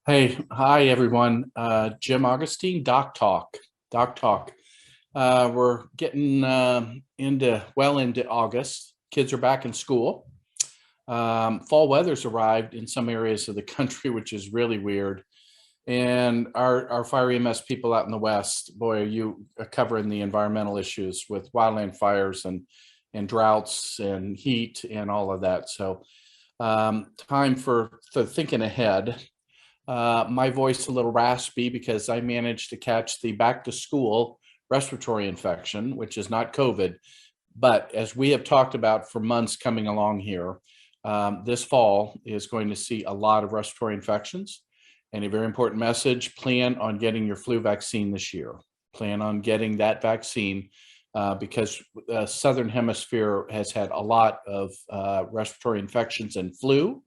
Hey, hi everyone. Jim Augustine, DocTalk. DocTalk. We're getting into August. Kids are back in school. Fall weather's arrived in some areas of the country, which is really weird. And our fire EMS people out in the West, boy, are you covering the environmental issues with wildland fires and droughts and heat and all of that. So time for thinking ahead. My voice a little raspy because I managed to catch the back to school respiratory infection, which is not COVID. But as we have talked about for months coming along here, this fall is going to see a lot of respiratory infections. And a very important message: plan on getting your flu vaccine this year. Plan on getting that vaccine because the Southern Hemisphere has had a lot of respiratory infections and flu,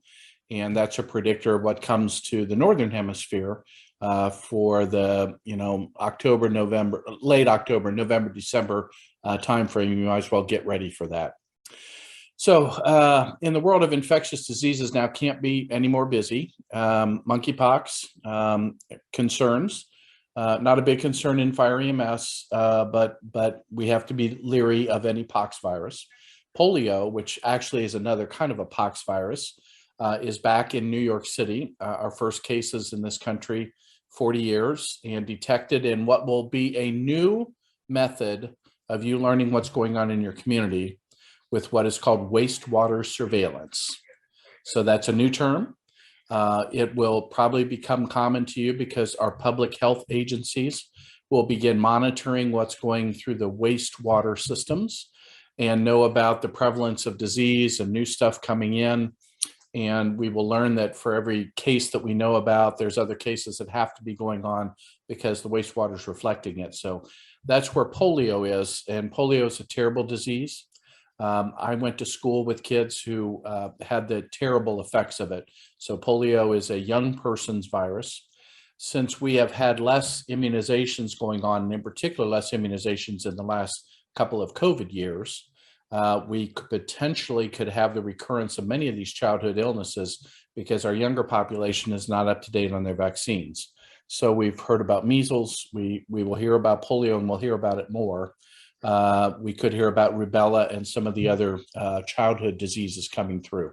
and that's a predictor of what comes to the Northern Hemisphere for the October, November, late October, November, December timeframe. You might as well get ready for that. So, in the world of infectious diseases, now can't be any more busy. Monkeypox concerns. Not a big concern in fire EMS, but we have to be leery of any pox virus. Polio, which actually is another kind of a pox virus, is back in New York City. Our first cases in this country, 40 years, and detected in what will be a new method of you learning what's going on in your community with what is called wastewater surveillance. So that's a new term. It will probably become common to you because our public health agencies will begin monitoring what's going through the wastewater systems and know about the prevalence of disease and new stuff coming in. And we will learn that for every case that we know about, there's other cases that have to be going on because the wastewater is reflecting it. So that's where polio is. And polio is a terrible disease. I went to school with kids who had the terrible effects of it. So polio is a young person's virus. Since we have had less immunizations going on, and in particular less immunizations in the last couple of COVID years, we potentially could have the recurrence of many of these childhood illnesses because our younger population is not up to date on their vaccines. So we've heard about measles. We will hear about polio, and we'll hear about it more. We could hear about rubella and some of the other childhood diseases coming through.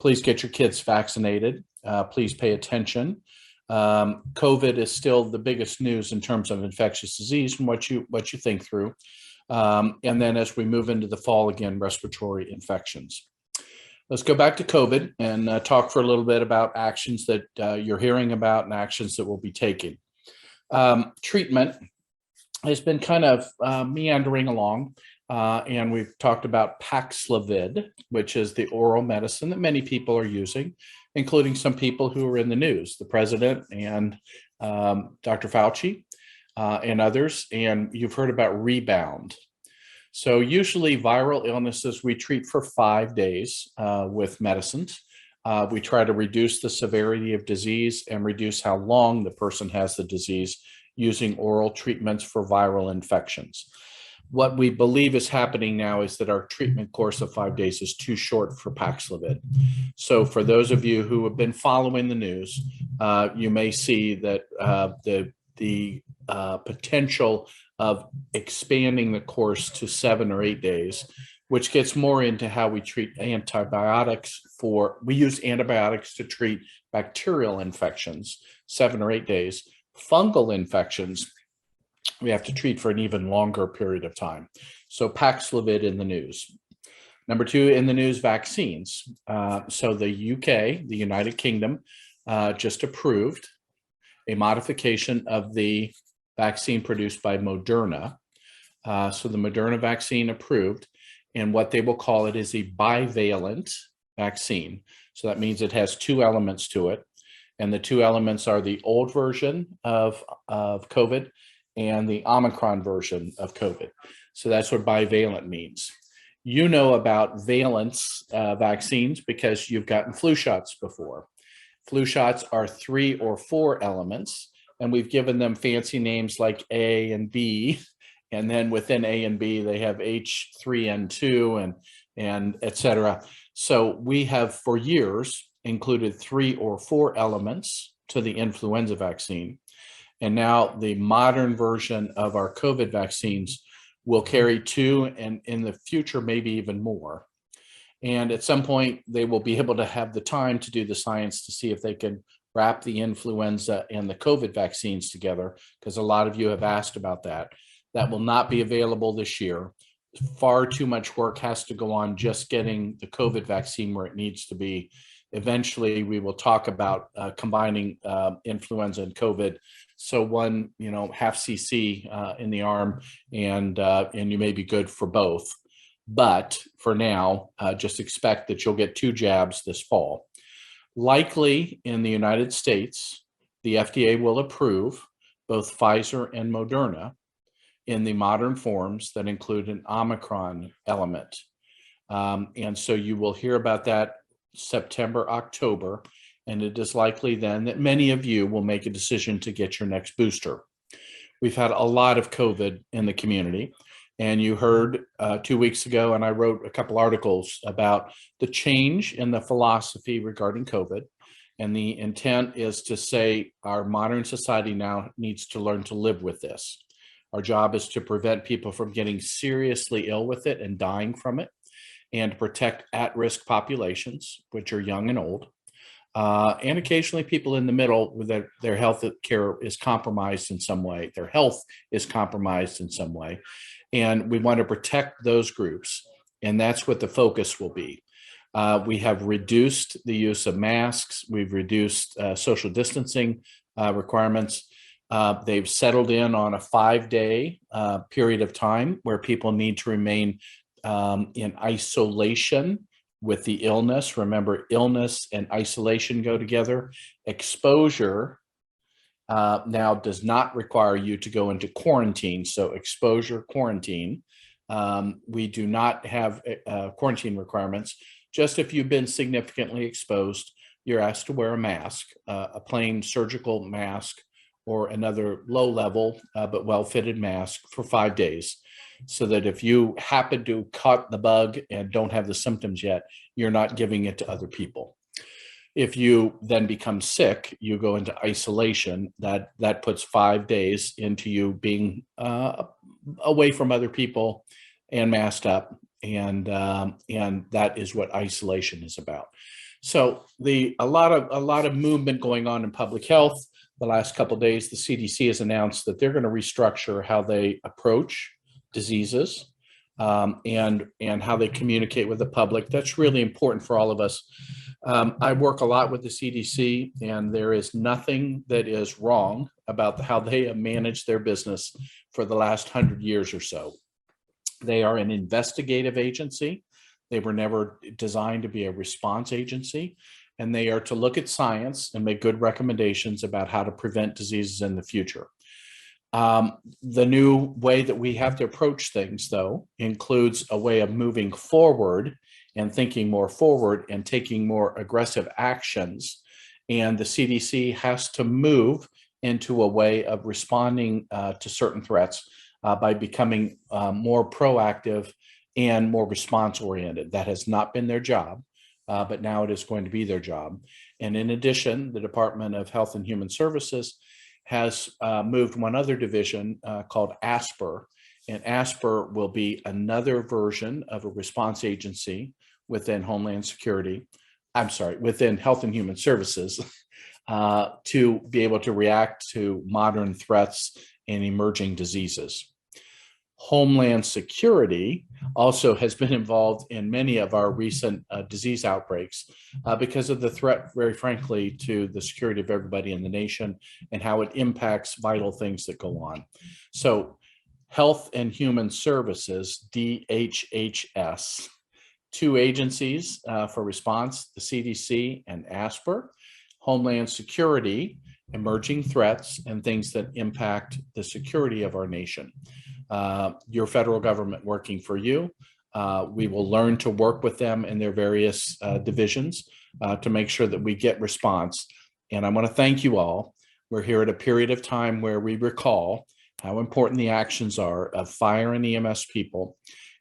Please get your kids vaccinated. Please pay attention. COVID is still the biggest news in terms of infectious disease and what you think through. And then as we move into the fall again, respiratory infections. Let's go back to COVID and talk for a little bit about actions that you're hearing about and actions that will be taken. Treatment has been kind of meandering along, and we've talked about Paxlovid, which is the oral medicine that many people are using, including some people who are in the news, the president and Dr. Fauci and others. And you've heard about rebound. So usually viral illnesses we treat for 5 days with medicines. We try to reduce the severity of disease and reduce how long the person has the disease using oral treatments for viral infections. What we believe is happening now is that our treatment course of 5 days is too short for Paxlovid. So for those of you who have been following the news, you may see that the potential of expanding the course to 7 or 8 days, which gets more into how we treat antibiotics we use antibiotics to treat bacterial infections, 7 or 8 days. Fungal infections, we have to treat for an even longer period of time. So Paxlovid in the news. Number 2 in the news, vaccines. So the UK, the United Kingdom, just approved a modification of the vaccine produced by Moderna. So the Moderna vaccine approved, and what they will call it is a bivalent vaccine. So that means it has 2 elements to it. And the 2 elements are the old version of COVID and the Omicron version of COVID. So that's what bivalent means. You know about valence vaccines because you've gotten flu shots before. Flu shots are 3 or 4 elements, and we've given them fancy names like A and B. And then within A and B, they have H3N2 and et cetera. So we have for years included 3 or 4 elements to the influenza vaccine. And now the modern version of our COVID vaccines will carry 2, and in the future, maybe even more. And at some point, they will be able to have the time to do the science to see if they can wrap the influenza and the COVID vaccines together, because a lot of you have asked about that. That will not be available this year. Far too much work has to go on just getting the COVID vaccine where it needs to be. Eventually, we will talk about combining influenza and COVID. So one, half cc in the arm, and you may be good for both. But for now, just expect that you'll get 2 jabs this fall. Likely in the United States, the FDA will approve both Pfizer and Moderna in the modern forms that include an Omicron element. And so you will hear about that September, October, and it is likely then that many of you will make a decision to get your next booster. We've had a lot of COVID in the community, and you heard 2 weeks ago, and I wrote a couple articles about the change in the philosophy regarding COVID. And the intent is to say our modern society now needs to learn to live with this. Our job is to prevent people from getting seriously ill with it and dying from it, and protect at-risk populations, which are young and old, and occasionally people in the middle with their health care is compromised in some way. Their health is compromised in some way, and we want to protect those groups, and that's what the focus will be. We have reduced the use of masks. We've reduced social distancing requirements. They've settled in on a 5-day period of time where people need to remain in isolation with the illness. Remember, illness and isolation go together. Exposure now does not require you to go into quarantine. So exposure, quarantine. We do not have quarantine requirements. Just if you've been significantly exposed, you're asked to wear a mask, a plain surgical mask, or another low level but well-fitted mask for 5 days, so that if you happen to caught the bug and don't have the symptoms yet, you're not giving it to other people. If you then become sick, you go into isolation. That puts 5 days into you being away from other people and masked up, and that is what isolation is about. So a lot of movement going on in public health. The last couple of days, the CDC has announced that they're going to restructure how they approach diseases and how they communicate with the public. That's really important for all of us. I work a lot with the CDC, and there is nothing that is wrong about how they have managed their business for the last 100 years or so. They are an investigative agency. They were never designed to be a response agency. And they are to look at science and make good recommendations about how to prevent diseases in the future. The new way that we have to approach things, though, includes a way of moving forward and thinking more forward and taking more aggressive actions. And the CDC has to move into a way of responding to certain threats by becoming more proactive and more response-oriented. That has not been their job. But now it is going to be their job. And in addition, the Department of Health and Human Services has moved one other division called ASPR. And ASPR will be another version of a response agency within Homeland Security, within Health and Human Services, to be able to react to modern threats and emerging diseases. Homeland Security also has been involved in many of our recent disease outbreaks because of the threat, very frankly, to the security of everybody in the nation and how it impacts vital things that go on. So Health and Human Services, DHHS, 2 agencies for response, the CDC and ASPR. Homeland Security, emerging threats and things that impact the security of our nation. Your federal government working for you. We will learn to work with them in their various divisions to make sure that we get response. And I want to thank you all. We're here at a period of time where we recall how important the actions are of fire and EMS people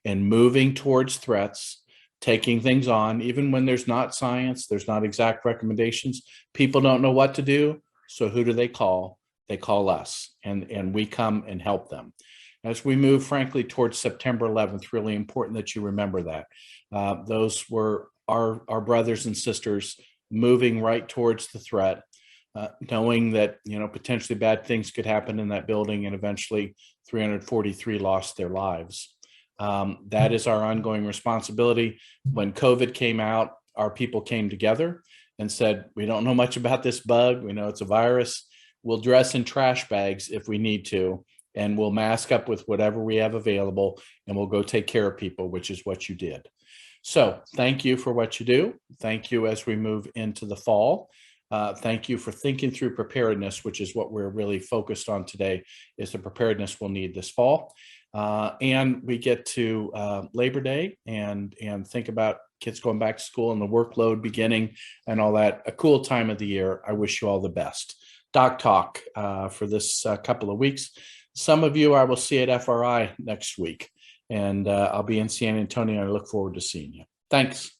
and moving towards threats, taking things on, even when there's not science, there's not exact recommendations. People don't know what to do. So who do they call? They call us, and we come and help them. As we move, frankly, towards September 11th, really important that you remember that. Those were our brothers and sisters moving right towards the threat, knowing that, potentially bad things could happen in that building, and eventually 343 lost their lives. That is our ongoing responsibility. When COVID came out, our people came together and said, we don't know much about this bug. We know it's a virus. We'll dress in trash bags if we need to, and we'll mask up with whatever we have available, and we'll go take care of people, which is what you did. So thank you for what you do. Thank you as we move into the fall. Thank you for thinking through preparedness, which is what we're really focused on today, is the preparedness we'll need this fall. And we get to Labor Day and think about kids going back to school and the workload beginning and all that. A cool time of the year. I wish you all the best. DocTalk for this couple of weeks. Some of you I will see at FRI next week, and I'll be in San Antonio. I look forward to seeing you. Thanks.